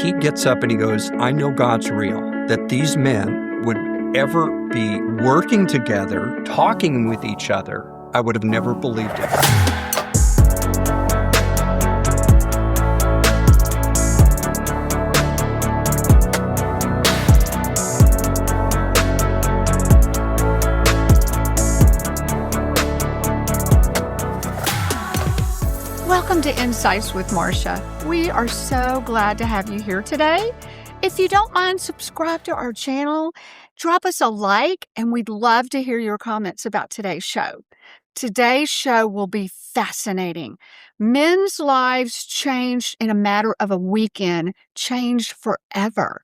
he gets up and he goes, I know God's real, that these men would ever be working together, talking with each other. I would have never believed it. Welcome to Insights with Marcia. We are so glad to have you here today. If you don't mind, subscribe to our channel, drop us a like, and we'd love to hear your comments about today's show. Today's show will be fascinating. Men's lives changed in a matter of a weekend, changed forever.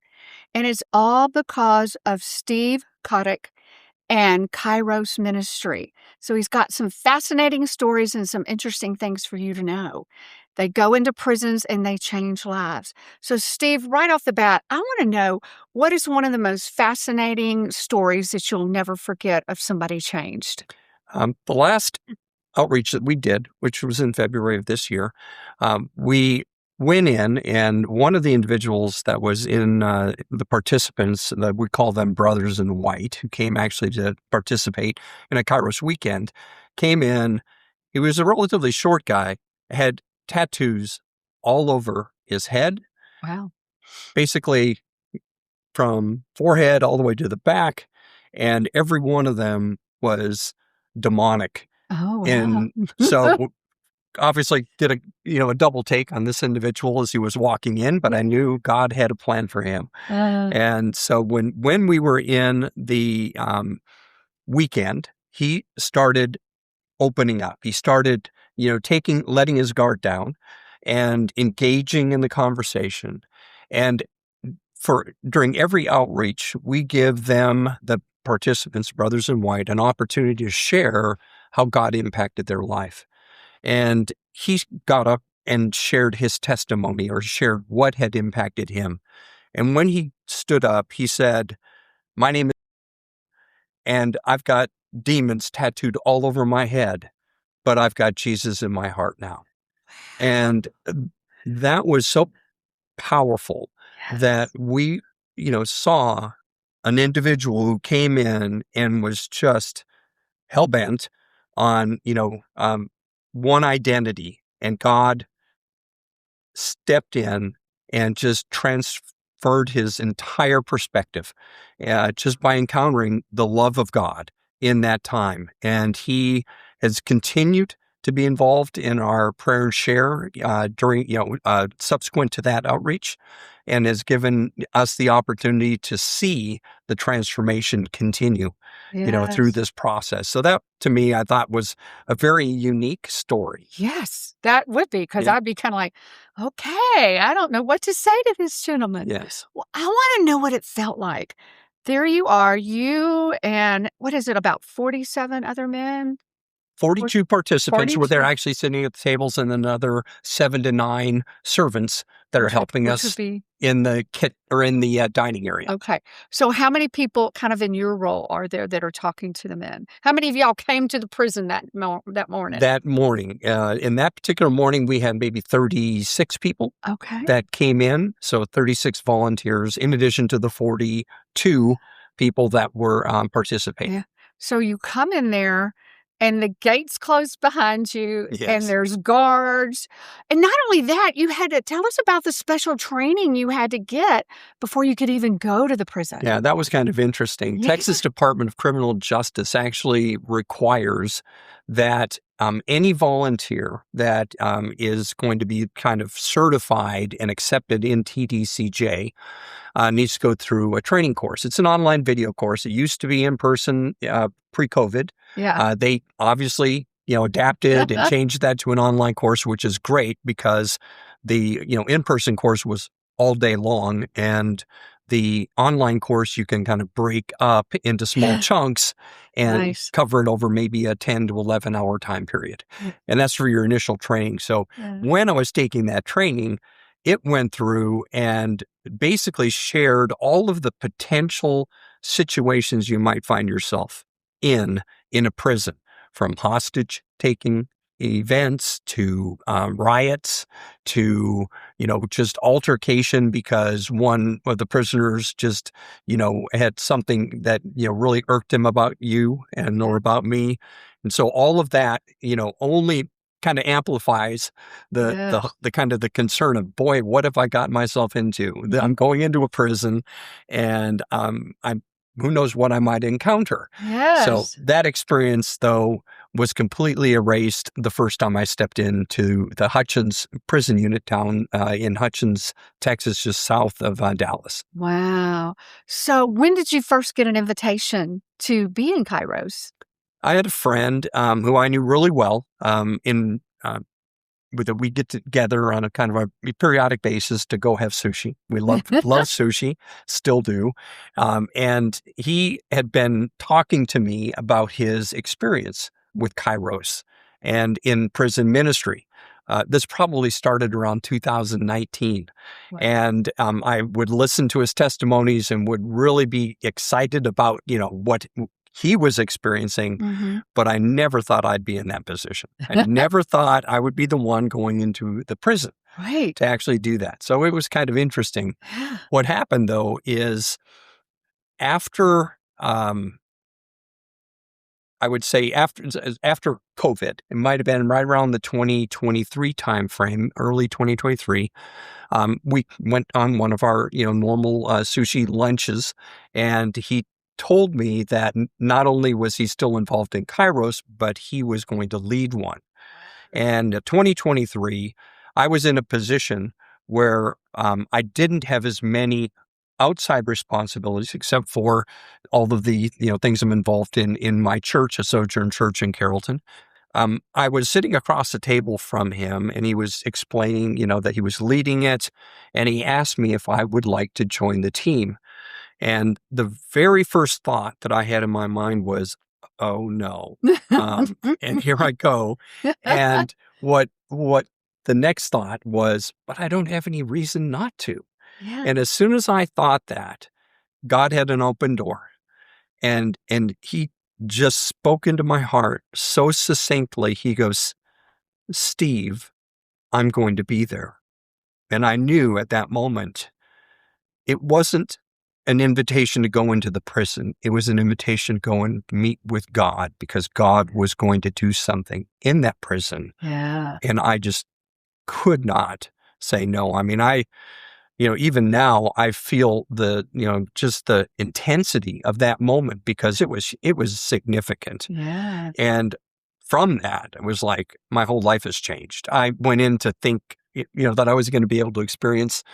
And it's all because of Steve Kotyk and Kairos Ministry. So he's got some fascinating stories and some interesting things for you to know. They go into prisons and they change lives. So Steve, right off the bat, I want to know, what is one of the most fascinating stories that you'll never forget of somebody changed? The last outreach that we did, which was in February of this year, we went in, and one of the individuals that was in the participants, that we call them brothers in white, who came actually to participate in a Kairos weekend, came in. He was a relatively short guy, had tattoos all over his head. Wow. Basically from forehead all the way to the back, and every one of them was demonic. Oh, wow. And so obviously did a double take on this individual as he was walking in, but I knew God had a plan for him. And so when we were in the weekend, he started opening up. He started, letting his guard down and engaging in the conversation. And during every outreach, we give them, the participants, brothers in white, an opportunity to share how God impacted their life. And he got up and shared his testimony, or shared what had impacted him. And when he stood up, he said, my name is, and I've got demons tattooed all over my head, but I've got Jesus in my heart now. And that was so powerful. Yes. That we, saw an individual who came in and was just hell-bent on, one identity, and God stepped in and just transferred his entire perspective just by encountering the love of God in that time. And he has continued to be involved in our prayer and share during, subsequent to that outreach, and has given us the opportunity to see the transformation continue, Yes. through this process. So that, to me, I thought was a very unique story. Yes, that would be, because I'd be kind of like, okay, I don't know what to say to this gentleman. Yes. Well, I want to know what it felt like. There you are, you and, what is it, about 47 other men? 42 participants 42. were there actually sitting at the tables, and another 7 to 9 servants that are helping us in the dining area. Okay. So how many people kind of in your role are there that are talking to the men? How many of y'all came to the prison that morning? That morning. In that particular morning, we had maybe 36 people that came in. So 36 volunteers, in addition to the 42 people that were participating. Yeah. So you come in there, and the gates closed behind you, Yes. And there's guards. And not only that, you had to tell us about the special training you had to get before you could even go to the prison. Yeah, that was kind of interesting. Yeah. Texas Department of Criminal Justice actually requires that any volunteer that is going to be kind of certified and accepted in TDCJ needs to go through a training course. It's an online video course. It used to be in person pre-COVID. Yeah. They obviously, adapted and changed that to an online course, which is great, because the, in-person course was all day long, and the online course you can kind of break up into small chunks and cover it over maybe a 10 to 11 hour time period. And that's for your initial training. So when I was taking that training, it went through and basically shared all of the potential situations you might find yourself in a prison, from hostage taking, events to riots to, just altercation because one of the prisoners just, had something that, really irked him about you and or about me. And so all of that, only kind of amplifies the kind of the concern of, boy, what have I gotten myself into? I'm going into a prison and I'm who knows what I might encounter. Yes. So that experience, though, was completely erased the first time I stepped into the Hutchins Prison Unit down in Hutchins, Texas, just south of Dallas. Wow. So when did you first get an invitation to be in Kairos? I had a friend who I knew really well we get together on a kind of a periodic basis to go have sushi. We love sushi, still do. And he had been talking to me about his experience with Kairos and in prison ministry. This probably started around 2019. Wow. And I would listen to his testimonies and would really be excited about, what he was experiencing, but I never thought I'd be in that position. I never thought I would be the one going into the prison to actually do that. So it was kind of interesting. What happened, though, is after, I would say after COVID, it might have been right around the 2023 timeframe, early 2023, we went on one of our, normal sushi lunches, and he told me that not only was he still involved in Kairos, but he was going to lead one. And 2023, I was in a position where I didn't have as many outside responsibilities, except for all of the things I'm involved in my church, a Sojourn Church in Carrollton. I was sitting across the table from him, and he was explaining, that he was leading it, and he asked me if I would like to join the team. And the very first thought that I had in my mind was, oh no. And here I go. And what the next thought was, but I don't have any reason not to. Yeah. And as soon as I thought that, God had an open door. And he just spoke into my heart so succinctly. He goes, Steve, I'm going to be there. And I knew at that moment, it wasn't an invitation to go into the prison. It was an invitation to go and meet with God, because God was going to do something in that prison. Yeah. And I just could not say no. I mean, even now I feel just the intensity of that moment, because it was significant. Yeah. And from that, it was like my whole life has changed. I went in to think, that I was going to be able to experience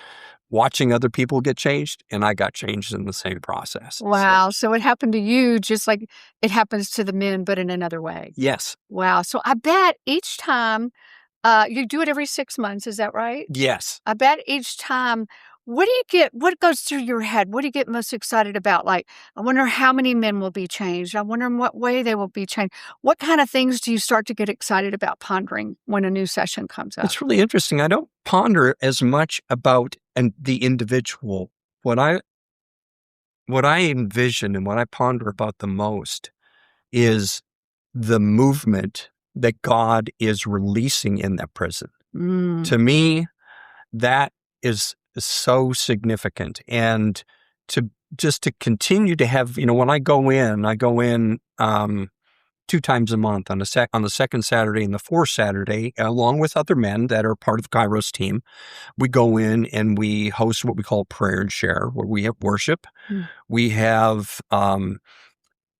watching other people get changed, and I got changed in the same process. Wow. So it happened to you just like it happens to the men, but in another way. Yes. Wow. So I bet each time you do it every 6 months, is that right? Yes. I bet each time, what goes through your head? What do you get most excited about? Like, I wonder how many men will be changed. I wonder in what way they will be changed. What kind of things do you start to get excited about pondering when a new session comes up? It's really interesting. I don't ponder as much about the individual. What I envision and what I ponder about the most is the movement that God is releasing in that prison. To me, that is so significant. And to continue to have, when I go in 2 times a month on the second Saturday and the fourth Saturday, along with other men that are part of the Kairos team. We go in and we host what we call prayer and share, where we have worship. We have an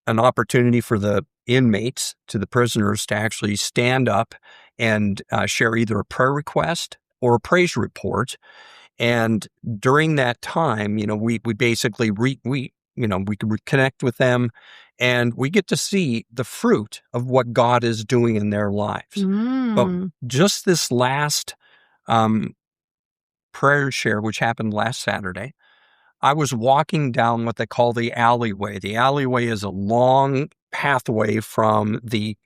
opportunity for the inmates, to the prisoners, to actually stand up and share either a prayer request or a praise report. And during that time, we basically we can connect with them, and we get to see the fruit of what God is doing in their lives. But just this last prayer share, which happened last Saturday, I was walking down what they call the alleyway. The alleyway is a long pathway from the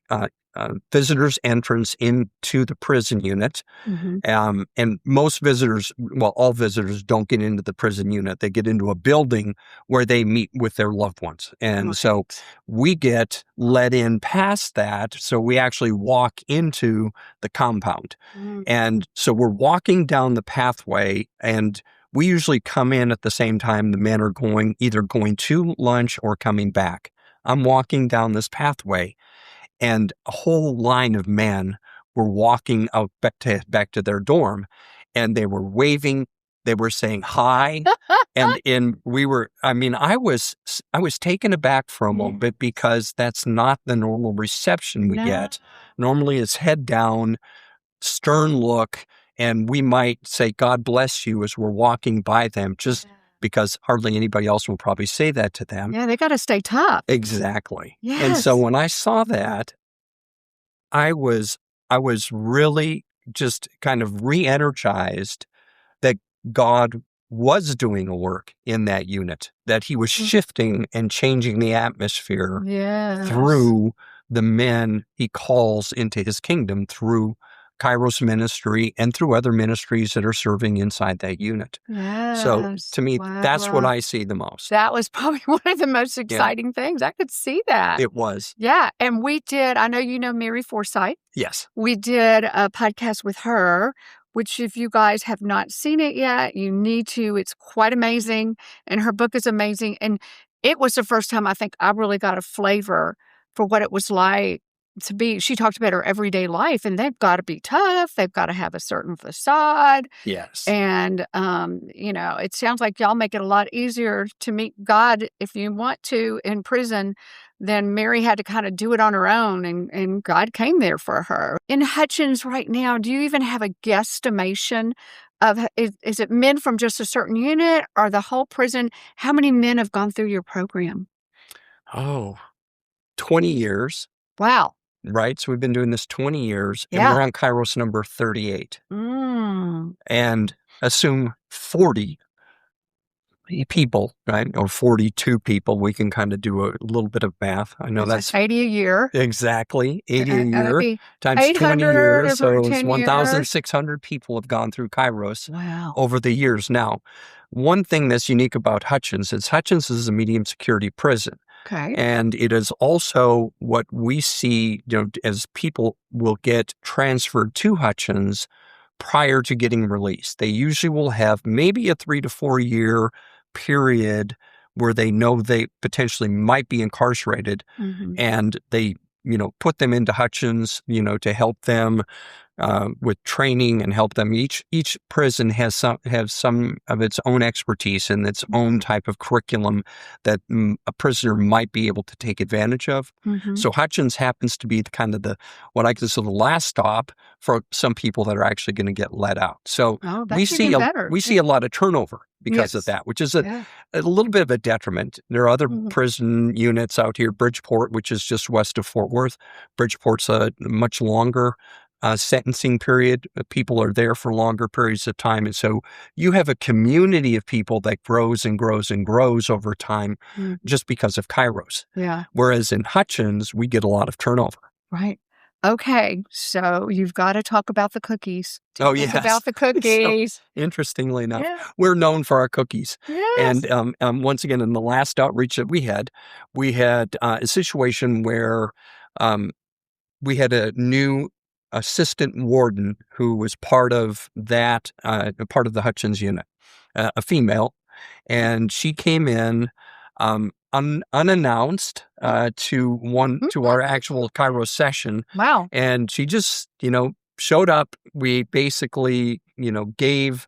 visitors' entrance into the prison unit. Mm-hmm. And most visitors, well, all visitors don't get into the prison unit. They get into a building where they meet with their loved ones. And so we get let in past that. So we actually walk into the compound. Mm-hmm. And so we're walking down the pathway, and we usually come in at the same time the men are either going to lunch or coming back. I'm walking down this pathway, and a whole line of men were walking out back to their dorm, and they were waving. They were saying hi, and I was taken aback for a moment bit, because that's not the normal reception we get. Normally, it's head down, stern look, and we might say "God bless you" as we're walking by them, just because hardly anybody else will probably say that to them. Yeah, they got to stay tough. Exactly. Yes. And so when I saw that, I was really just kind of re-energized that God was doing a work in that unit, that he was shifting and changing the atmosphere through the men he calls into his kingdom, through Kairos ministry and through other ministries that are serving inside that unit. So to me, that's what I see the most. That was probably one of the most exciting things. I could see that. It was. Yeah. And we did, I know you know Mary Forsyth. Yes. We did a podcast with her, which if you guys have not seen it yet, you need to. It's quite amazing. And her book is amazing. And it was the first time I think I really got a flavor for what it was like to be. She talked about her everyday life, and they've got to be tough. They've got to have a certain facade. Yes. And, it sounds like y'all make it a lot easier to meet God if you want to in prison than Mary had to kind of do it on her own, and God came there for her. In Hutchins right now, do you even have a guesstimation of, is it men from just a certain unit or the whole prison? How many men have gone through your program? 20 years. Wow. Right? So we've been doing this 20 years, and Yeah. we're on Kairos number 38. Mm. And assume 40 people, right? Or 42 people. We can kind of do a little bit of math. I know that's 80 a year. Exactly. 80 a That'd year be times 20 years. So over it's 10 years. 1,600 people have gone through Kairos Wow. over the years. Now, one thing that's unique about Hutchins is Hutchins is a medium security prison. Okay. And it is also what we see, as people will get transferred to Hutchins prior to getting released. They usually will have maybe a 3 to 4 year period where they know they potentially might be incarcerated, and they, put them into Hutchins, to help them with training and help them. Each prison has some of its own expertise and its own type of curriculum that a prisoner might be able to take advantage of. So Hutchins happens to be what I consider the last stop for some people that are actually going to get let out. So we see a lot of turnover because of that, which is a little bit of a detriment. There are other prison units out here, Bridgeport, which is just west of Fort Worth. Bridgeport's a much longer sentencing period. People are there for longer periods of time. And so you have a community of people that grows and grows and grows over time just because of Kairos. Yeah. Whereas in Hutchins, we get a lot of turnover. Right. Okay. So you've got to talk about the cookies. Tell us about the cookies. So, interestingly enough, we're known for our cookies. Yes. And once again, in the last outreach that we had a situation where we had a new assistant warden who was part of the Hutchins unit, a female, and she came in unannounced to our actual Kairos session. Wow! And she just showed up. We basically gave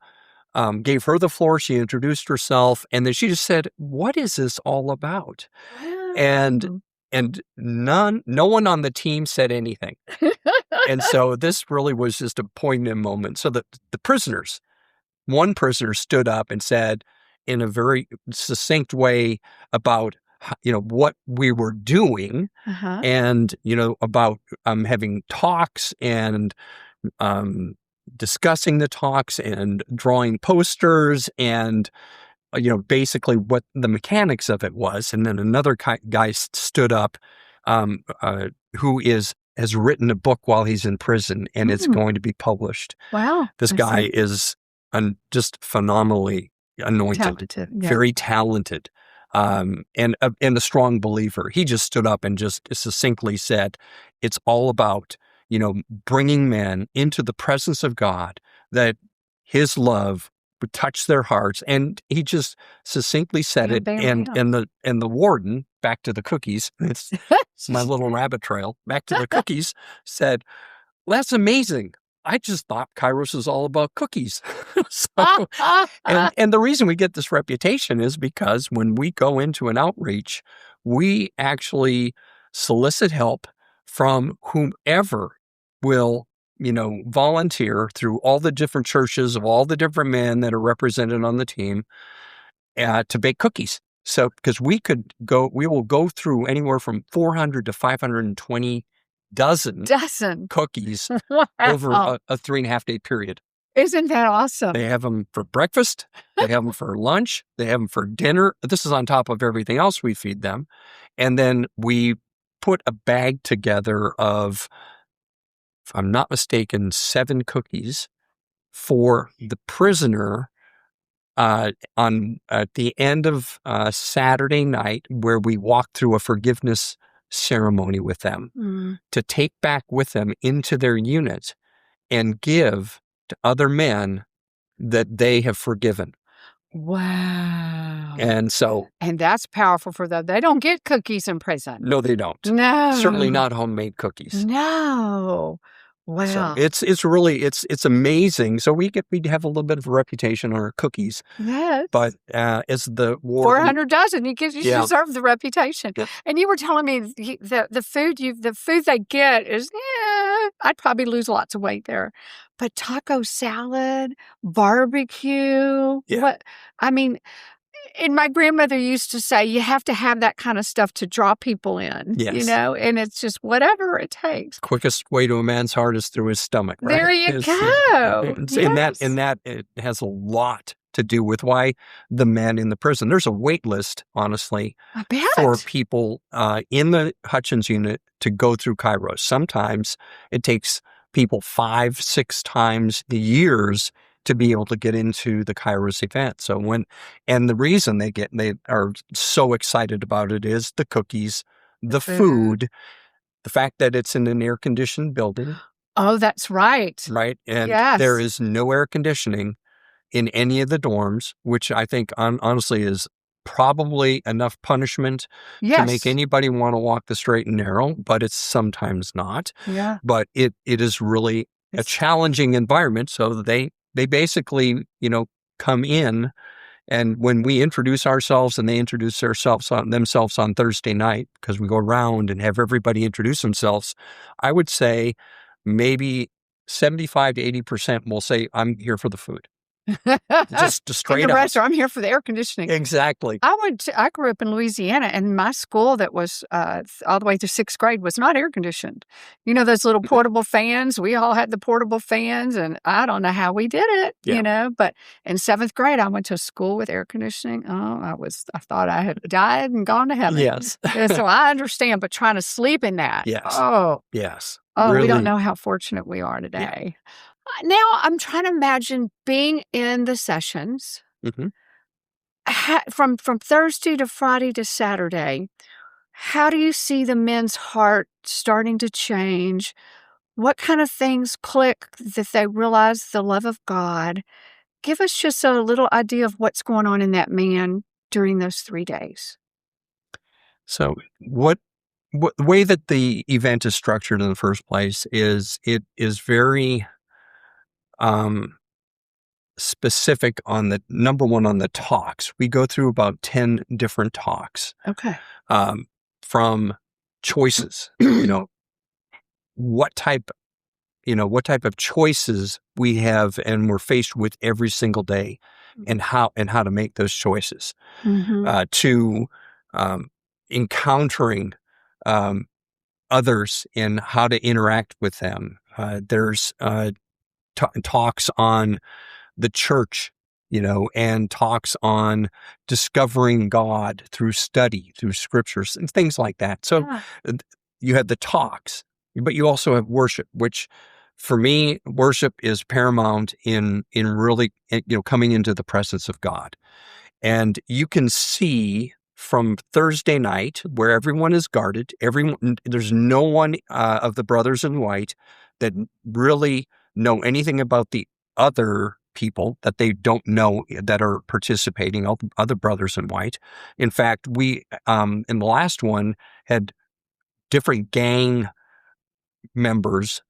her the floor. She introduced herself, and then she just said, "What is this all about?" Wow. And no one on the team said anything. And so this really was just a poignant moment. So the prisoners, one prisoner stood up and said in a very succinct way about, what we were doing and, about having talks and discussing the talks and drawing posters and, basically what the mechanics of it was. And then another guy stood up who has written a book while he's in prison, and it's going to be published. Wow. This guy is just phenomenally anointed, Talented, yeah. very talented, and a strong believer. He just stood up and just succinctly said, it's all about, bringing men into the presence of God, that his love would touch their hearts. And he just succinctly said it. And the warden, back to the cookies, it's my little rabbit trail, back to the cookies, said, that's amazing. I just thought Kairos is all about cookies. And the reason we get this reputation is because when we go into an outreach, we actually solicit help from whomever will, volunteer through all the different churches of all the different men that are represented on the team to bake cookies. So, because we will go through anywhere from 400 to 520 dozen cookies over a 3.5 day period. Isn't that awesome? They have them for breakfast. They have them for lunch. They have them for dinner. This is on top of everything else we feed them. And then we put a bag together of, if I'm not mistaken, 7 cookies for the prisoner at the end of Saturday night, where we walk through a forgiveness ceremony with them to take back with them into their unit and give to other men that they have forgiven. Wow. And that's powerful for them. They don't get cookies in prison. No, they don't. No. Certainly not homemade cookies. No. Wow. So it's really amazing. So we have a little bit of a reputation on our cookies. Yes. But as the war 400 dozen, you deserve the reputation. Yeah. And you were telling me the food they get is, I'd probably lose lots of weight there. But taco salad, barbecue, and my grandmother used to say, you have to have that kind of stuff to draw people in, and it's just whatever it takes. Quickest way to a man's heart is through his stomach, right? There you go. And that it has a lot to do with why the men in the prison. There's a wait list, honestly, for people in the Hutchins Unit to go through Kairos. Sometimes it takes people 5-6 times the years to be able to get into the Kairos event. So and the reason they are so excited about it is the cookies, the food, the fact that it's in an air-conditioned building. Oh, that's right. Right? And there is no air conditioning in any of the dorms, which I think honestly is probably enough punishment to make anybody want to walk the straight and narrow, but it's sometimes not. Yeah. But it is really a challenging environment. So they basically, come in, and when we introduce ourselves and they introduce themselves on Thursday night, because we go around and have everybody introduce themselves, I would say maybe 75 to 80% will say, I'm here for the food. Just straight up. The rest I'm here for the air conditioning. Exactly. I grew up in Louisiana, and my school that was all the way through 6th grade was not air conditioned. Those little portable fans. We all had the portable fans, and I don't know how we did it. But in 7th grade, I went to a school with air conditioning. Oh, I thought I had died and gone to heaven. Yes. So I understand, but trying to sleep in that. Yes. Oh. Yes. Oh, really. We don't know how fortunate we are today. Yeah. Now I'm trying to imagine being in the sessions from Thursday to Friday to Saturday. How do you see the men's heart starting to change? What kind of things click that they realize the love of God? Give us just a little idea of what's going on in that man during those 3 days. So the way that the event is structured in the first place is it is very specific on the number one on the talks. We go through about 10 different talks. Okay. From choices, what type of choices we have and we're faced with every single day, and how to make those choices, to encountering others and how to interact with them. There's talks on the church, and talks on discovering God through study, through scriptures and things like that. So you have the talks, but you also have worship, which for me, worship is paramount in really, coming into the presence of God. And you can see from Thursday night where everyone is guarded, there's no one of the brothers in white that really know anything about the other people that they don't know that are participating, other brothers in white. In fact, we, in the last one, had different gang members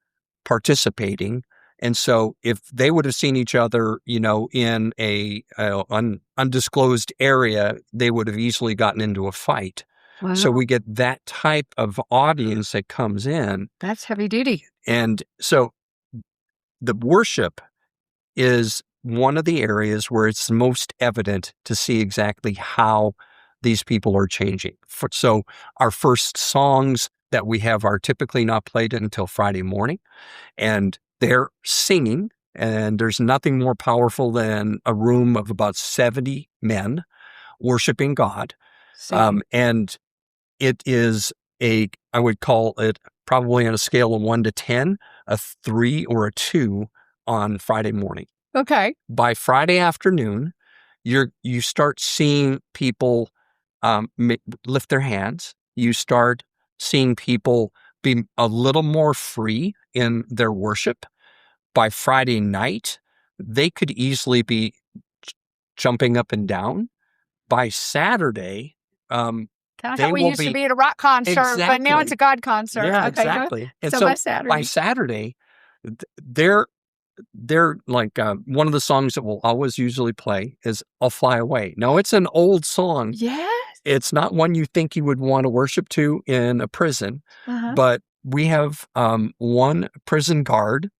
participating. And so if they would have seen each other, in a undisclosed area, they would have easily gotten into a fight. Wow. So we get that type of audience that comes in. That's heavy duty. And so the worship is one of the areas where it's most evident to see exactly how these people are changing. So our first songs that we have are typically not played until Friday morning, and they're singing, and there's nothing more powerful than a room of about 70 men worshiping God. And it is I would call it probably on a scale of 1 to 10, a 3 or a 2 on Friday morning. Okay. By Friday afternoon, you start seeing people lift their hands. You start seeing people be a little more free in their worship. By Friday night, they could easily be jumping up and down. By Saturday, kind of how we used to be at a rock concert, but now it's a God concert. Yeah, okay, exactly. And so by Saturday, they're like one of the songs that we'll always usually play is "I'll Fly Away." Now, it's an old song. Yes. It's not one you think you would want to worship to in a prison, but we have one prison guard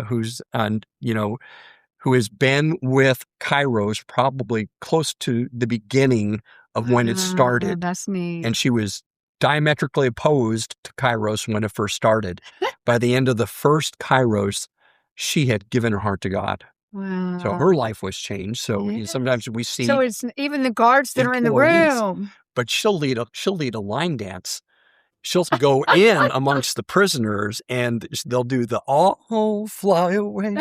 who's who has been with Kairos probably close to the beginning of when it started. That's neat. And she was diametrically opposed to Kairos when it first started. By the end of the first Kairos, she had given her heart to God. Wow. So her life was changed. So sometimes we see. So it's even the guards that are in the room. But she'll lead a line dance. She'll go in amongst the prisoners, and they'll do the "Oh, fly away,"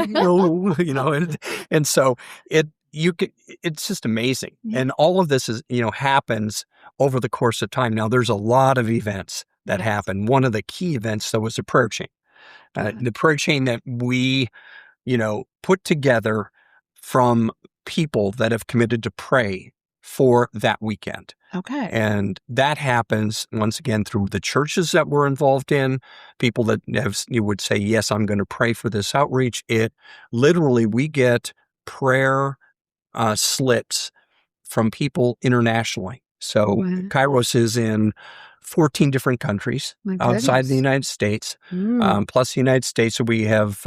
and so it's just amazing. Yeah. And all of this is happens over the course of time. Now, there's a lot of events that happen. One of the key events, though, was the prayer chain. The prayer chain that we put together from people that have committed to pray for that weekend. Okay. And that happens, once again, through the churches that we're involved in, people that you would say, yes, I'm going to pray for this outreach. Literally, we get prayer slips from people internationally. So Kairos is in 14 different countries outside the United States. Plus the United States, we have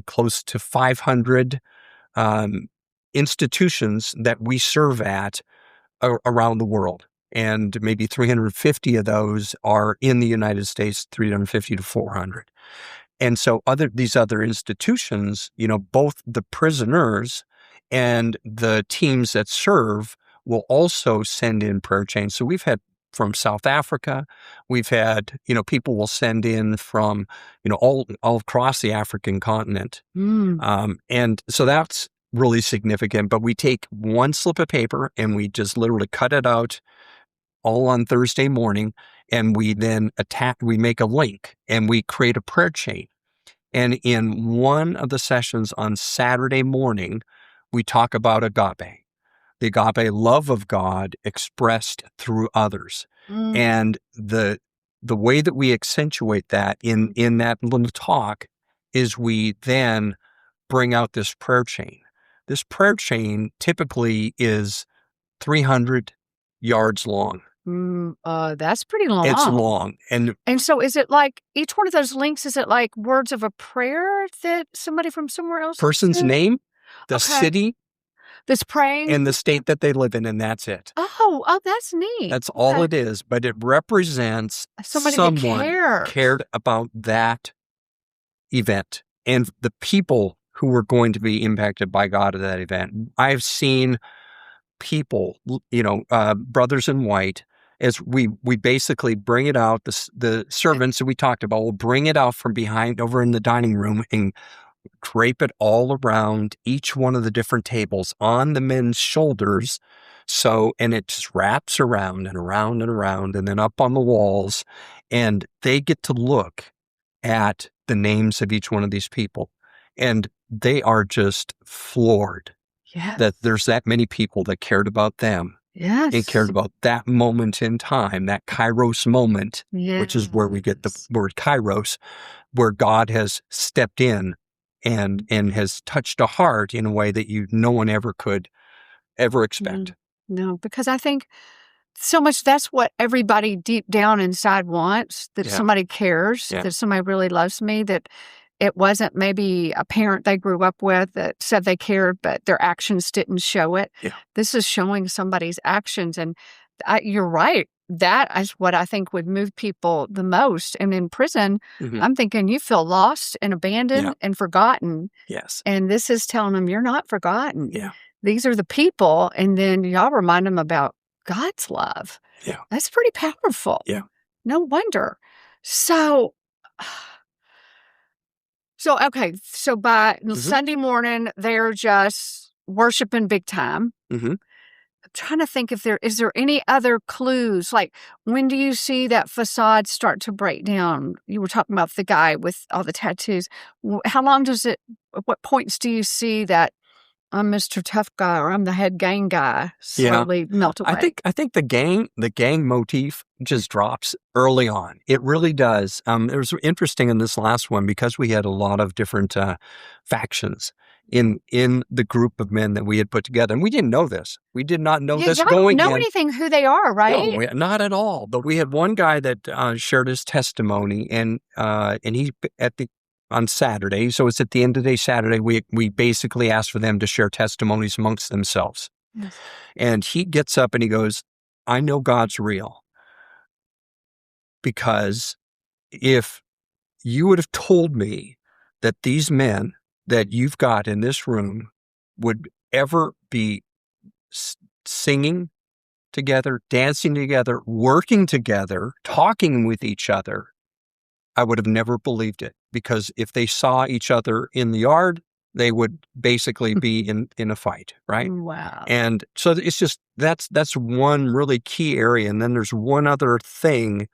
close to 500 institutions that we serve at around the world. And maybe 350 of those are in the United States, 350 to 400. And so these other institutions, both the prisoners and the teams that serve will also send in prayer chains. So we've had from South Africa, we've had, people will send in from, all across the African continent. And so that's really significant. But we take one slip of paper and we just literally cut it out all on Thursday morning, and we then we make a link and we create a prayer chain. And in one of the sessions on Saturday morning, we talk about agape, the agape love of God expressed through others. And the way that we accentuate that in that little talk is we then bring out this prayer chain. This prayer chain typically is 300 yards long. That's pretty long. It's long. And so is it like each one of those links, is it like words of a prayer that somebody from somewhere else? Person's name, the city that's praying, and the state that they live in, and that's it. Oh, that's neat. That's all it is. But it represents someone cared about that event and the people who were going to be impacted by God at that event. I've seen people, brothers in white, as we basically bring it out, the servants that we talked about will bring it out from behind over in the dining room and drape it all around each one of the different tables on the men's shoulders. And it just wraps around and around and around and then up on the walls. And they get to look at the names of each one of these people. And they are just floored that there's that many people that cared about them. Yes. And cared about that moment in time, that Kairos moment, which is where we get the word Kairos, where God has stepped in and has touched a heart in a way that no one ever could ever expect. No, because I think so much that's what everybody deep down inside wants, that somebody cares, that somebody really loves me, that it wasn't maybe a parent they grew up with that said they cared, but their actions didn't show it. Yeah. This is showing somebody's actions. And you're right. That is what I think would move people the most. And in prison, I'm thinking you feel lost and abandoned and forgotten. Yes. And this is telling them you're not forgotten. Yeah. These are the people. And then y'all remind them about God's love. Yeah. That's pretty powerful. Yeah. No wonder. So okay. So by Sunday morning, they're just worshiping big time. I'm trying to think if is there any other clues? Like, when do you see that facade start to break down? You were talking about the guy with all the tattoos. How long at what points do you see that I'm Mr. Tough Guy or I'm the head gang guy slowly melt away? I think the gang motif just drops early on. It really does. It was interesting in this last one because we had a lot of different factions in the group of men that we had put together, and we didn't know this. We did not know this going in. Y'all don't know anything who they are, right? No, not at all. But we had one guy that shared his testimony, and he on Saturday, so it's at the end of the day Saturday, we basically asked for them to share testimonies amongst themselves. Yes. And he gets up and he goes, I know God's real. Because if you would have told me that these men that you've got in this room would ever be singing together, dancing together, working together, talking with each other, I would have never believed it, because if they saw each other in the yard, they would basically be in a fight, right? Wow. And so it's just, that's one really key area. And then there's one other thing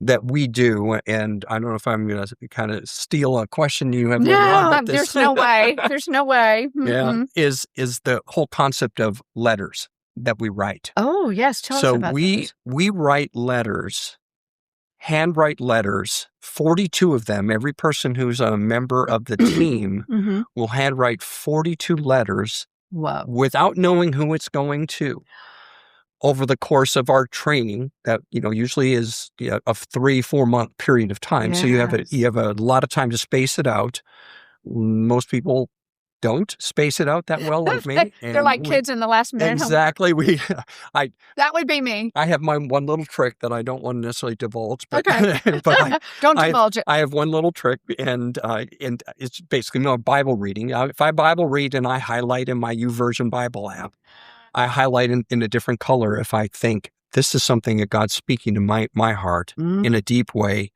that we do, and I don't know if I'm going to kind of steal a question you have later on. No, there's no way. There's no way. Yeah, is the whole concept of letters that we write. Oh, yes. Tell us about those. We write letters, handwrite letters, 42 of them. Every person who's a member of the team will handwrite 42 letters without knowing who it's going to, over the course of our training that, usually is a 3-4 month period of time. Yes. So you have a lot of time to space it out. Most people don't space it out that well like me. They're like kids in the last minute. Exactly. That would be me. I have my one little trick that I don't want to necessarily divulge, but, okay. but don't divulge it. I have one little trick, and it's basically Bible reading. If I Bible read and I highlight in my YouVersion Bible app, I highlight in a different color if I think this is something that God's speaking to my heart in a deep way,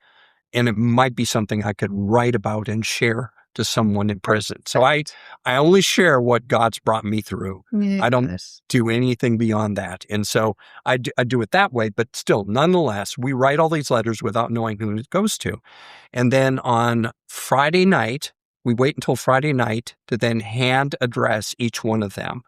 and it might be something I could write about and share to someone in prison. So I only share what God's brought me through. Yes. I don't do anything beyond that. And so I do it that way, but still, nonetheless, we write all these letters without knowing who it goes to. And then on Friday night, we wait until Friday night to then hand address each one of them,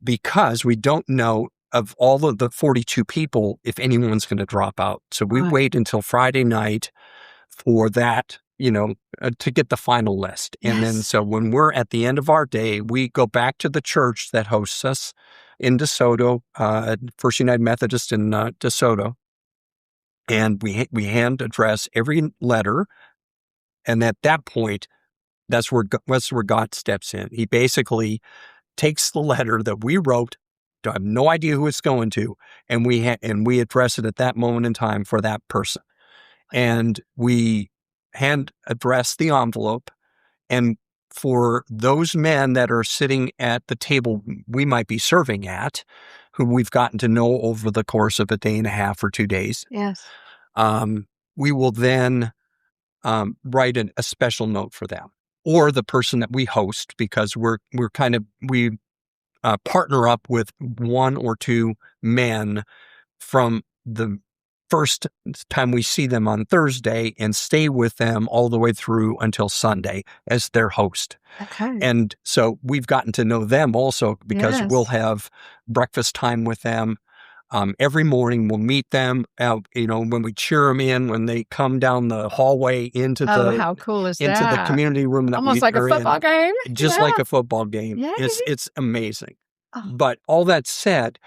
because we don't know of all of the 42 people if anyone's going to drop out. So we wait until Friday night for that, to get the final list. And then, so when we're at the end of our day, we go back to the church that hosts us in DeSoto, First United Methodist in DeSoto, and we hand address every letter. And at that point, that's where God steps in. He basically takes the letter that we wrote, I have no idea who it's going to, and we address it at that moment in time for that person. And we hand address the envelope, and for those men that are sitting at the table we might be serving at, who we've gotten to know over the course of a day and a half or 2 days, Yes. we will then write a special note for them, or the person that we host, because we partner up with 1 or 2 men from the first time we see them on Thursday and stay with them all the way through until Sunday as their host. Okay. And so we've gotten to know them also, because Yes. we'll have breakfast time with them. Every morning we'll meet them, when we cheer them in, when they come down the hallway into how cool is into the that? community room that Almost like a they're football in. game. Just like a football game. Yay. It's amazing. Oh. But all that said,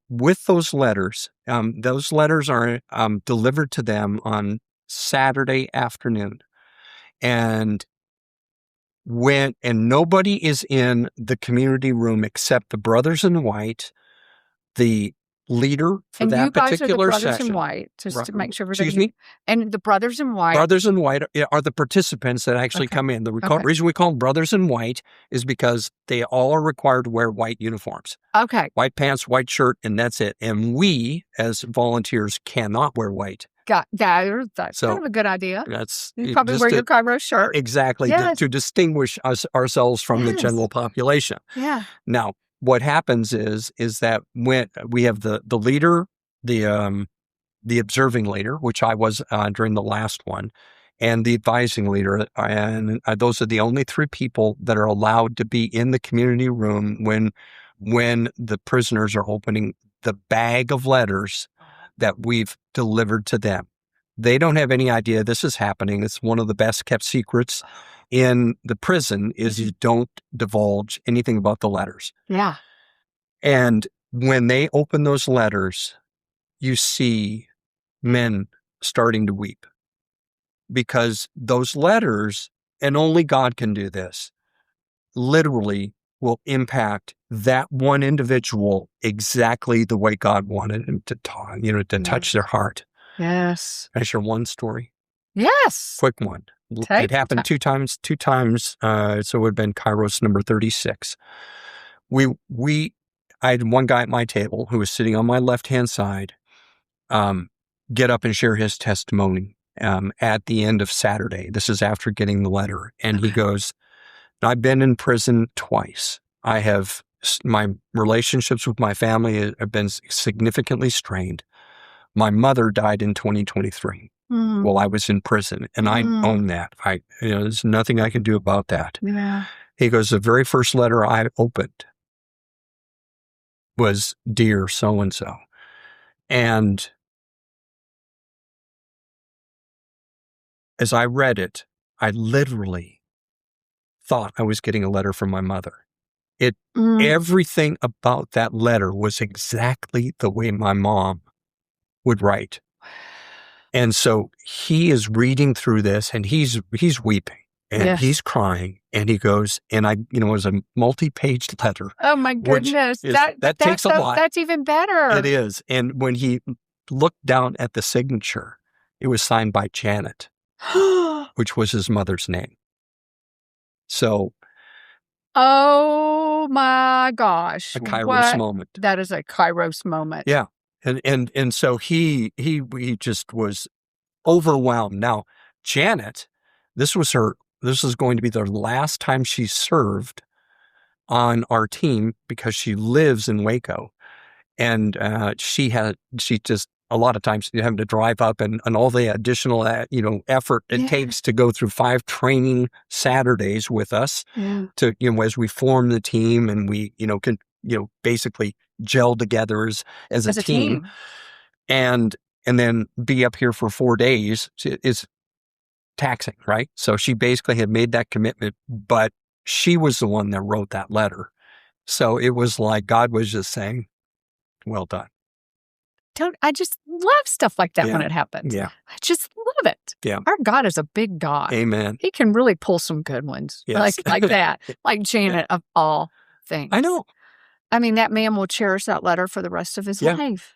with those letters are delivered to them on Saturday afternoon. And nobody is in the community room except the brothers in white, the leader for that particular And you guys are the brothers session. in white, just to make sure Excuse me? And the brothers in white. Brothers in white are the participants that actually Okay. come in. The Okay. reason we call them brothers in white is because they all are required to wear white uniforms. Okay. White pants, white shirt, and that's it. And we, as volunteers, cannot wear white. Got that. That's So, kind of a good idea. That's You probably just wear your Kairos shirt. exactly Yes. to distinguish ourselves from the Yes. general population. Yeah. Now, what happens is that when we have the leader, the observing leader, which I was during the last one, and the advising leader, and those are the only 3 people that are allowed to be in the community room when the prisoners are opening the bag of letters that we've delivered to them. They don't have any idea this is happening. It's one of the best kept secrets in the prison is you don't divulge anything about the letters. Yeah. And when they open those letters, you see men starting to weep, because those letters, and only God can do this, literally will impact that one individual exactly the way God wanted him to talk, to touch their heart. Yes. Can I share one story? Yes. Quick one. It happened 2 times. So it would have been Kairos number 36. I had one guy at my table who was sitting on my left-hand side, get up and share his testimony at the end of Saturday. This is after getting the letter. And he goes, I've been in prison twice. My relationships with my family have been significantly strained. My mother died in 2023 while I was in prison, and I own that. There's nothing I can do about that. Yeah. He goes, the very first letter I opened was Dear So-and-so. And as I read it, I literally thought I was getting a letter from my mother. Everything about that letter was exactly the way my mom would write. And so he is reading through this, and he's weeping, and he's crying, and he goes, and it was a multi-page letter. Oh my goodness. That takes a lot. That's even better. It is. And when he looked down at the signature, it was signed by Janet, which was his mother's name. So. Oh my gosh. A Kairos moment. That is a Kairos moment. Yeah. And so he just was overwhelmed. Now, Janet, this was going to be the last time she served on our team, because she lives in Waco. And she just, a lot of times you have to drive up and all the additional, effort it takes to go through 5 training Saturdays with us to, as we form the team and we, can, basically gel together as a team. And then be up here for 4 days is taxing, right? So she basically had made that commitment, but she was the one that wrote that letter. So it was like God was just saying, well done. I just love stuff like that when it happens. Yeah. I just love it. Yeah. Our God is a big God. Amen. He can really pull some good ones. Yes. Like that. Like Janet of all things. I know. I mean, that man will cherish that letter for the rest of his life.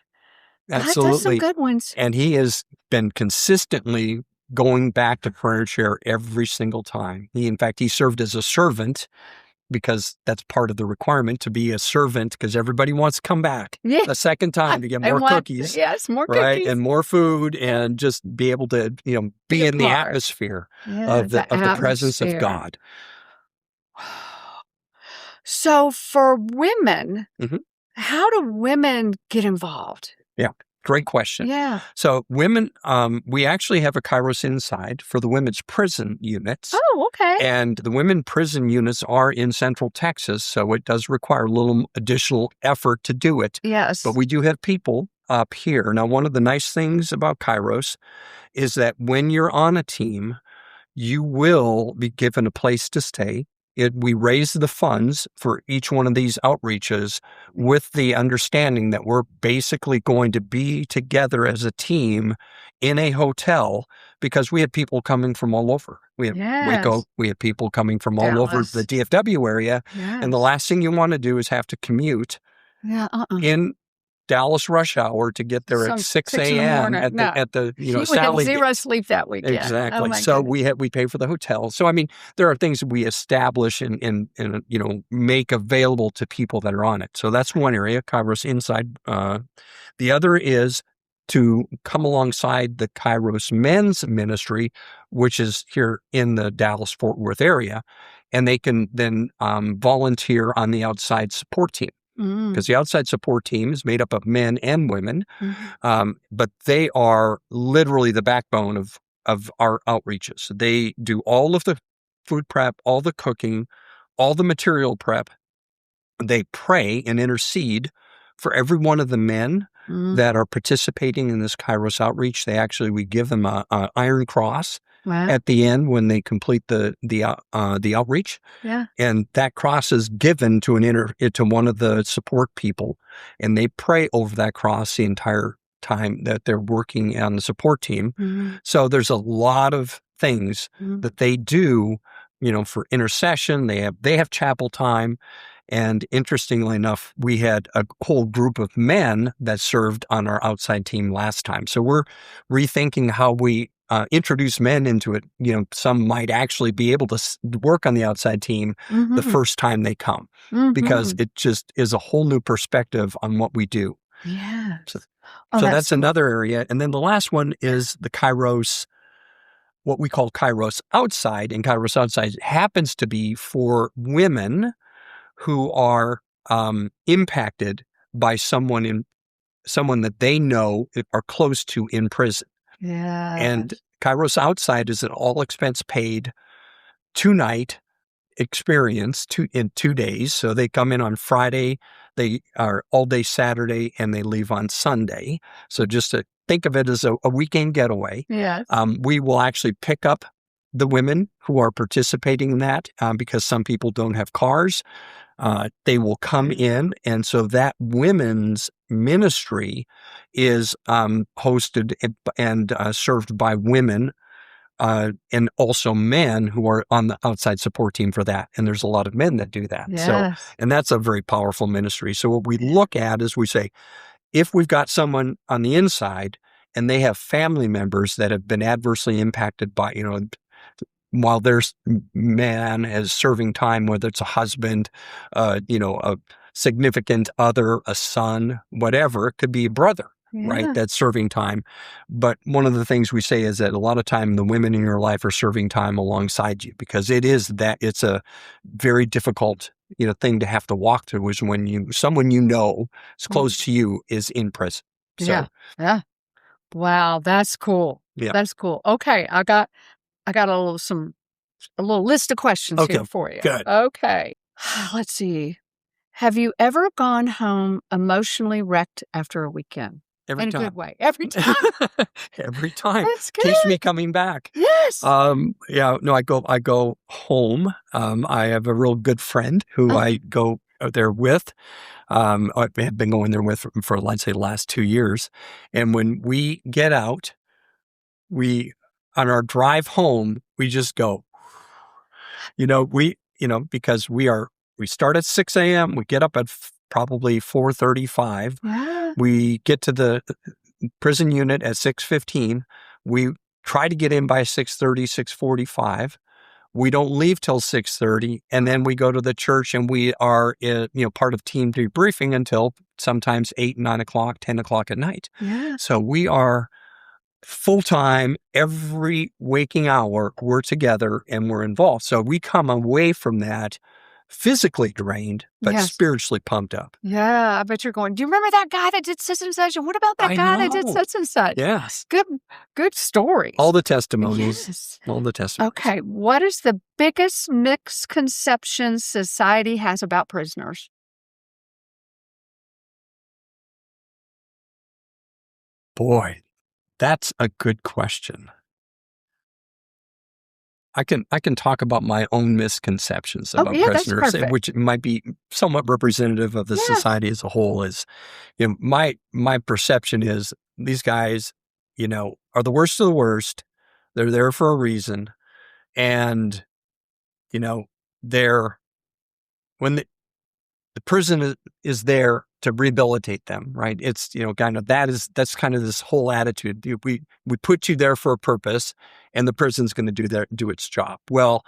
Absolutely. God does some good ones. And he has been consistently going back to prayer chair every single time. In fact, he served as a servant because that's part of the requirement to be a servant, because everybody wants to come back a second time to get more cookies. Yes, more right? cookies. And more food, and just be able to, be in the atmosphere of the presence of God. So for women, Mhm. how do women get involved? Yeah. Great question. Yeah. So women, we actually have a Kairos Inside for the women's prison units. Oh, okay. And the women prison units are in Central Texas, so it does require a little additional effort to do it. Yes. But we do have people up here. Now, one of the nice things about Kairos is that when you're on a team, you will be given a place to stay. We raise the funds for each one of these outreaches with the understanding that we're basically going to be together as a team in a hotel, because we have people coming from all over. We have Waco, we have people coming from all over the DFW area. And the last thing you want to do is have to commute in Dallas rush hour to get there at 6 a.m. at the Sally. We had 0 sleep that weekend. Exactly. So we pay for the hotel. So I mean, there are things that we establish and make available to people that are on it. So that's one area, Kairos Inside. The other is to come alongside the Kairos Men's Ministry, which is here in the Dallas-Fort Worth area, and they can then volunteer on the outside support team. Because the outside support team is made up of men and women, but they are literally the backbone of our outreaches. They do all of the food prep, all the cooking, all the material prep. They pray and intercede for every one of the men that are participating in this Kairos outreach. We give them an iron cross at the end when they complete the outreach. Yeah. And that cross is given to one of the support people, and they pray over that cross the entire time that they're working on the support team. So there's a lot of things that they do, for intercession. They have chapel time. And interestingly enough, we had a whole group of men that served on our outside team last time. So we're rethinking how we introduce men into it. Some might actually be able to work on the outside team the first time they come, because it just is a whole new perspective on what we do. Yeah. So that's another area. And then the last one is the Kairos, what we call Kairos Outside. And Kairos Outside happens to be for women who are impacted by someone that they know are close to in prison. Yeah. And Kairos Outside is an all expense paid 2-night experience in 2 days. So they come in on Friday, they are all day Saturday, and they leave on Sunday. So just to think of it as a weekend getaway. Yes. We will actually pick up the women who are participating in that because some people don't have cars. They will come in, and so that women's ministry is hosted and served by women and also men who are on the outside support team for that. And there's a lot of men that do that. Yes. So, and that's a very powerful ministry. So what we look at is we say, if we've got someone on the inside and they have family members that have been adversely impacted by, while there's man is serving time, whether it's a husband, a significant other, a son, whatever, it could be a brother, right? That's serving time. But one of the things we say is that a lot of time the women in your life are serving time alongside you, because it's a very difficult, thing to have to walk through, is when someone is close to you is in prison. So, yeah. Wow, that's cool. Yeah. That's cool. Okay, I got a little list of questions here for you. Good. Okay. Let's see. Have you ever gone home emotionally wrecked after a weekend? Every in time. a good way. Every time. Every time. That's good. Keeps me coming back. Yes. I go home. I have a real good friend who I go there with. I have been going there with for, let's say, the last 2 years. And when we get out, on our drive home, we just go, because we start at 6 a.m. We get up at probably 4:35. Yeah. We get to the prison unit at 6:15. We try to get in by 6:30, 6:45. We don't leave till 6:30, and then we go to the church and we are, part of team debriefing until sometimes 8, 9 o'clock, 10 o'clock at night. Yeah. So we are full-time. Every waking hour, we're together and we're involved. So we come away from that physically drained, but Yes. spiritually pumped up. Yeah, I bet you're going, do you remember that guy that did such and such? And what about that I guy that did know. such and such? Yes. Good stories. All the testimonies. Yes. All the testimonies. Okay, what is the biggest misconception society has about prisoners? Boy, that's a good question. I can talk about my own misconceptions about that's prisoners, perfect. which might be somewhat representative of the Yeah. society as a whole. Is, my perception is these guys, are the worst of the worst. They're there for a reason, and they're when the prison is there to rehabilitate them, right? It's, that's kind of this whole attitude. We put you there for a purpose, and the prison's going to do its job. Well,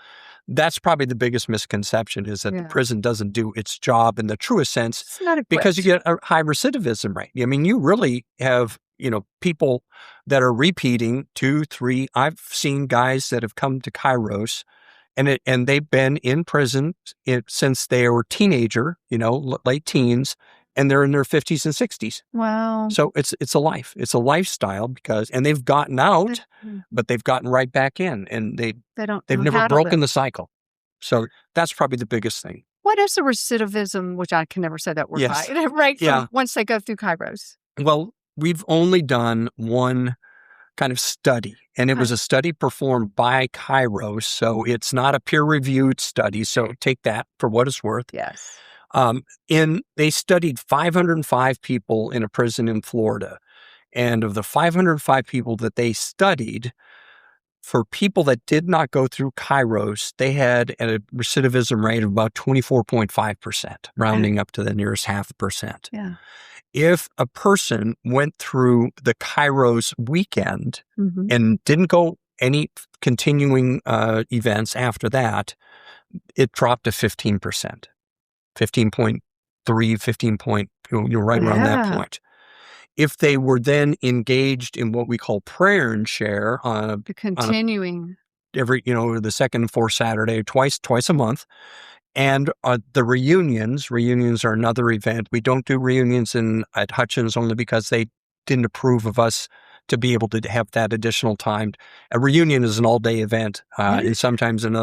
that's probably the biggest misconception, is that the prison doesn't do its job in the truest sense, It's not equipped. because you get a high recidivism rate. I mean, you really have, people that are repeating 2, 3. I've seen guys that have come to Kairos and they've been in prison since they were teenager, late teens, and they're in their 50s and 60s. Wow. So it's a life. It's a lifestyle and they've gotten out, but they've gotten right back in, and they've never broken the cycle. So that's probably the biggest thing. What is the recidivism, which I can never say that word Yes. right? Right. Yeah. Once they go through Kairos. Well, we've only done one kind of study, and it was a study performed by Kairos. So it's not a peer-reviewed study. So take that for what it's worth. Yes. They studied 505 people in a prison in Florida. And of the 505 people that they studied, for people that did not go through Kairos, they had a recidivism rate of about 24.5%, rounding up to the nearest 0.5%. Yeah. If a person went through the Kairos weekend and didn't go any continuing events after that, it dropped to 15%. 15.3, 15 point, right around that point. If they were then engaged in what we call prayer and share continuing every, the second and fourth Saturday, twice a month, and the reunions are another event. We don't do reunions at Hutchins only because they didn't approve of us to be able to have that additional time. A reunion is an all-day event, and sometimes at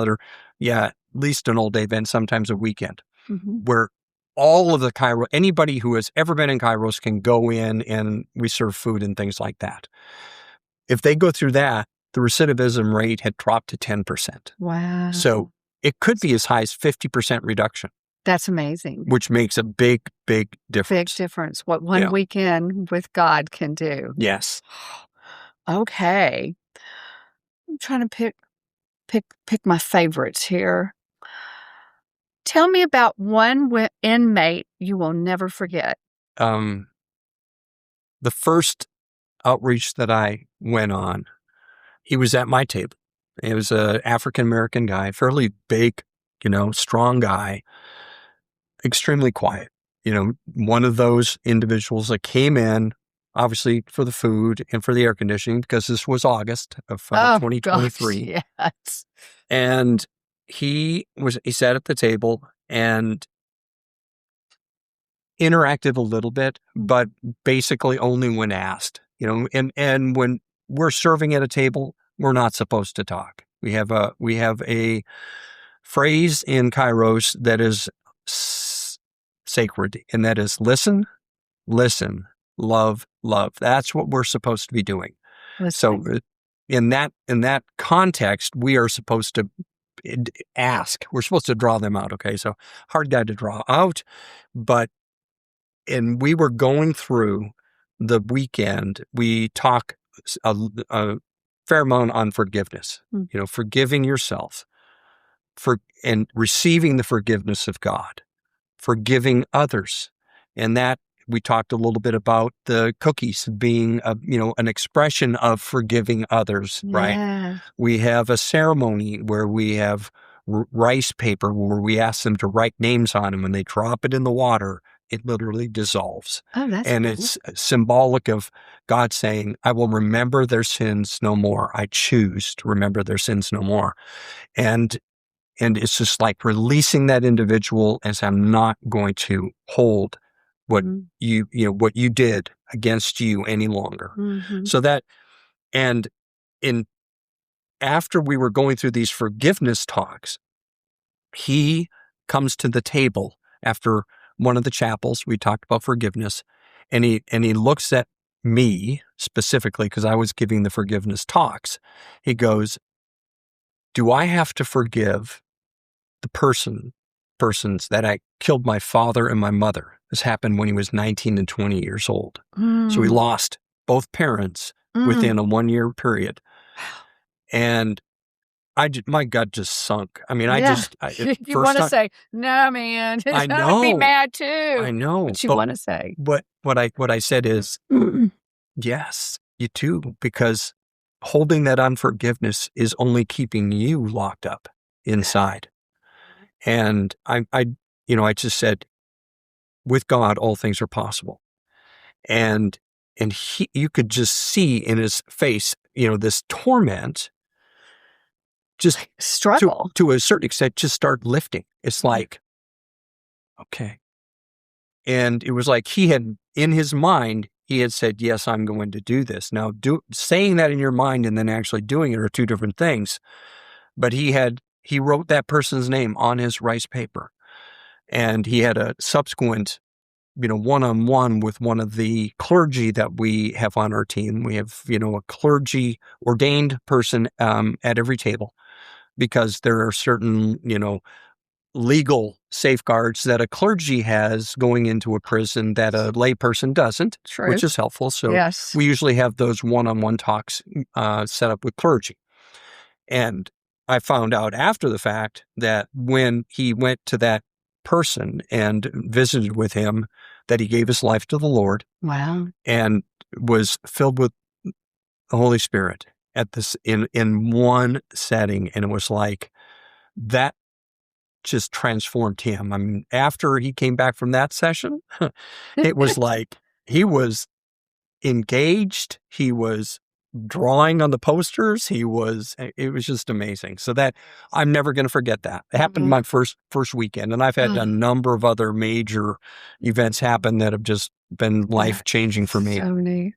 least an all-day event, sometimes a weekend, where all of the Kairos, anybody who has ever been in Kairos can go in, and we serve food and things like that. If they go through that, the recidivism rate had dropped to 10%. Wow. So it could be as high as 50% reduction. That's amazing. Which makes a big, big difference. Big difference. What one weekend with God can do. Yes. Okay. I'm trying to pick my favorites here. Tell me about one inmate you will never forget. The first outreach that I went on, he was at my table. It was an African-American guy, fairly big, strong guy, extremely quiet. One of those individuals that came in, obviously for the food and for the air conditioning, because this was August of 2023. Gosh, yes. And he sat at the table and interacted a little bit, but basically only when asked. And when we're serving at a table, we're not supposed to talk. We have a phrase in Kairos that is sacred, and that is listen, love. That's what we're supposed to be doing. Listening. So in that context, we are supposed to ask. We're supposed to draw them out. Okay, so hard guy to draw out, and we were going through the weekend. We talk a fair amount on forgiveness. Forgiving yourself, and receiving the forgiveness of God, forgiving others, and that we talked a little bit about the cookies being an expression of forgiving others, right? Yes. We have a ceremony where we have rice paper where we ask them to write names on them, and they drop it in the water. It literally dissolves. Oh, that's And cool. it's symbolic of God saying, I will remember their sins no more. I choose to remember their sins no more. And it's just like releasing that individual as I'm not going to hold what what you did against you any longer. So that, and after we were going through these forgiveness talks, he comes to the table after one of the chapels. We talked about forgiveness, and he looks at me specifically because I was giving the forgiveness talks. He goes, do I have to forgive the persons that I killed my father and my mother? This happened when he was 19 and 20 years old. So he lost both parents within a 1-year period. And my gut just sunk. I mean, you want to say, no, man, I I know. would be mad too. I know. But you want to say. What I said is, yes, you do, because holding that unforgiveness is only keeping you locked up inside. And I just said, with God, all things are possible. And you could just see in his face, this torment, just struggle to a certain extent, just start lifting. It's like, okay. And it was like he had, in his mind, he had said, yes, I'm going to do this. Now, saying that in your mind and then actually doing it are two different things. But he wrote that person's name on his rice paper. And he had a subsequent, one-on-one with one of the clergy that we have on our team. We have, a clergy ordained person at every table, because there are certain, legal safeguards that a clergy has going into a prison that a lay person doesn't, which is helpful. So we usually have those one-on-one talks set up with clergy. And I found out after the fact that when he went to that person and visited with him, that he gave his life to the Lord. Wow. And was filled with the Holy Spirit at this in one setting. And it was like that just transformed him. I mean, after he came back from that session, it was like he was engaged. He was drawing on the posters. It was just amazing. So that I'm never going to forget that. It happened my first weekend, and I've had a number of other major events happen that have just been life-changing for me. So neat.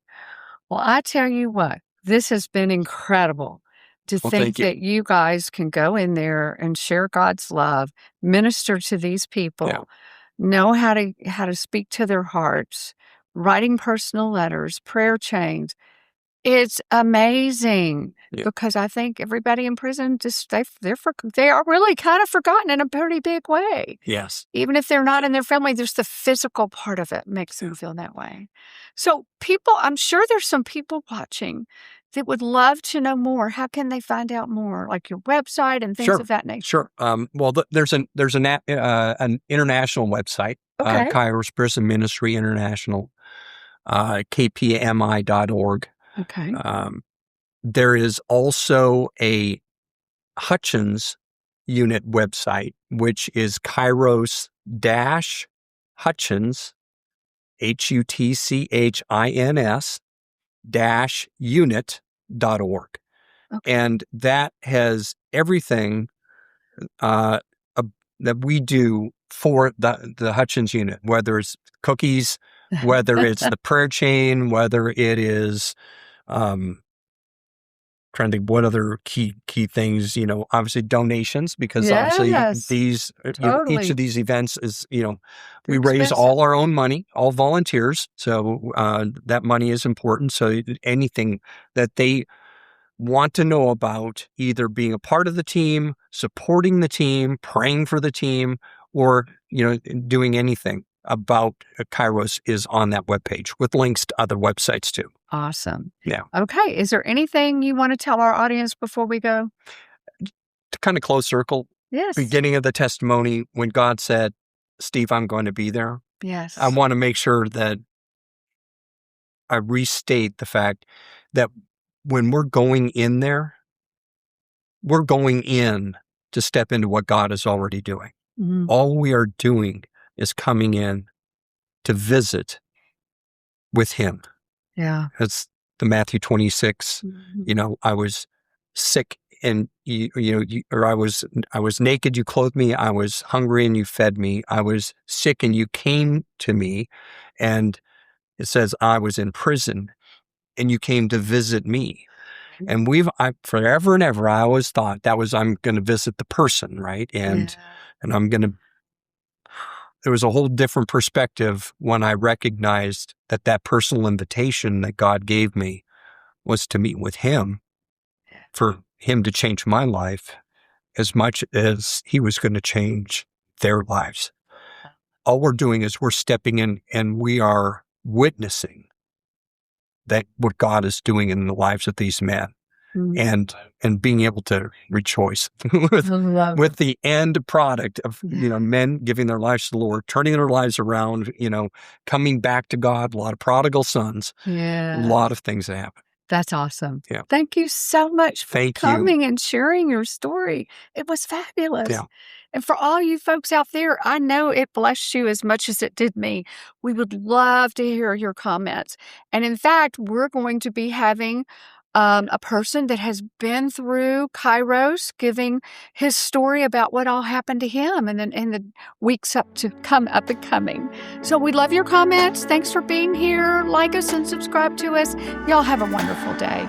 Well, I tell you what, this has been incredible to think that you guys can go in there and share God's love, minister to these people, know how to speak to their hearts, writing personal letters, prayer chains. It's amazing because I think everybody in prison they are really kind of forgotten in a pretty big way. Yes. Even if they're not in their family, there's the physical part of it makes them feel that way. So I'm sure there's some people watching that would love to know more. How can they find out more? Like your website and things of that nature? Sure. Well, there's an international website, Kairos Prison Ministry International, kpmi.org. Okay. There is also a Hutchins Unit website, which is Kairos-Hutchins, HUTCHINS-unit.org. And that has everything that we do for the Hutchins Unit, whether it's cookies, whether it's the prayer chain, whether it is trying to think what other key things, obviously donations, because obviously these each of these events is, we raise all our own money, all volunteers. So that money is important. So anything that they want to know about, either being a part of the team, supporting the team, praying for the team, or, doing anything about Kairos is on that webpage with links to other websites too. Awesome. Yeah. Okay. Is there anything you want to tell our audience before we go? To kind of close circle. Yes. Beginning of the testimony, when God said, Steve, I'm going to be there. Yes. I want to make sure that I restate the fact that when we're going in there, we're going in to step into what God is already doing. Mhm. All we are doing is coming in to visit with Him. Yeah. It's the Matthew 26. Mhm. I was sick and or I was naked, you clothed me. I was hungry and you fed me. I was sick and you came to me. And it says I was in prison and you came to visit me. And forever and ever, I always thought that was, I'm going to visit the person, right? And there was a whole different perspective when I recognized that personal invitation that God gave me was to meet with Him, for Him to change my life as much as He was going to change their lives. All we're doing is we're stepping in and we are witnessing that what God is doing in the lives of these men. And being able to rejoice with the end product of men giving their lives to the Lord, turning their lives around, coming back to God. A lot of prodigal sons. A lot of things that happen. That's awesome. Yeah. Thank you so much for Thank coming you. and sharing your story. It was fabulous. Yeah. And for all you folks out there, I know it blessed you as much as it did me. We would love to hear your comments. And in fact, we're going to be having a person that has been through Kairos giving his story about what all happened to him and then in the weeks up and coming. So we love your comments. Thanks for being here. Like us and subscribe to us. Y'all have a wonderful day.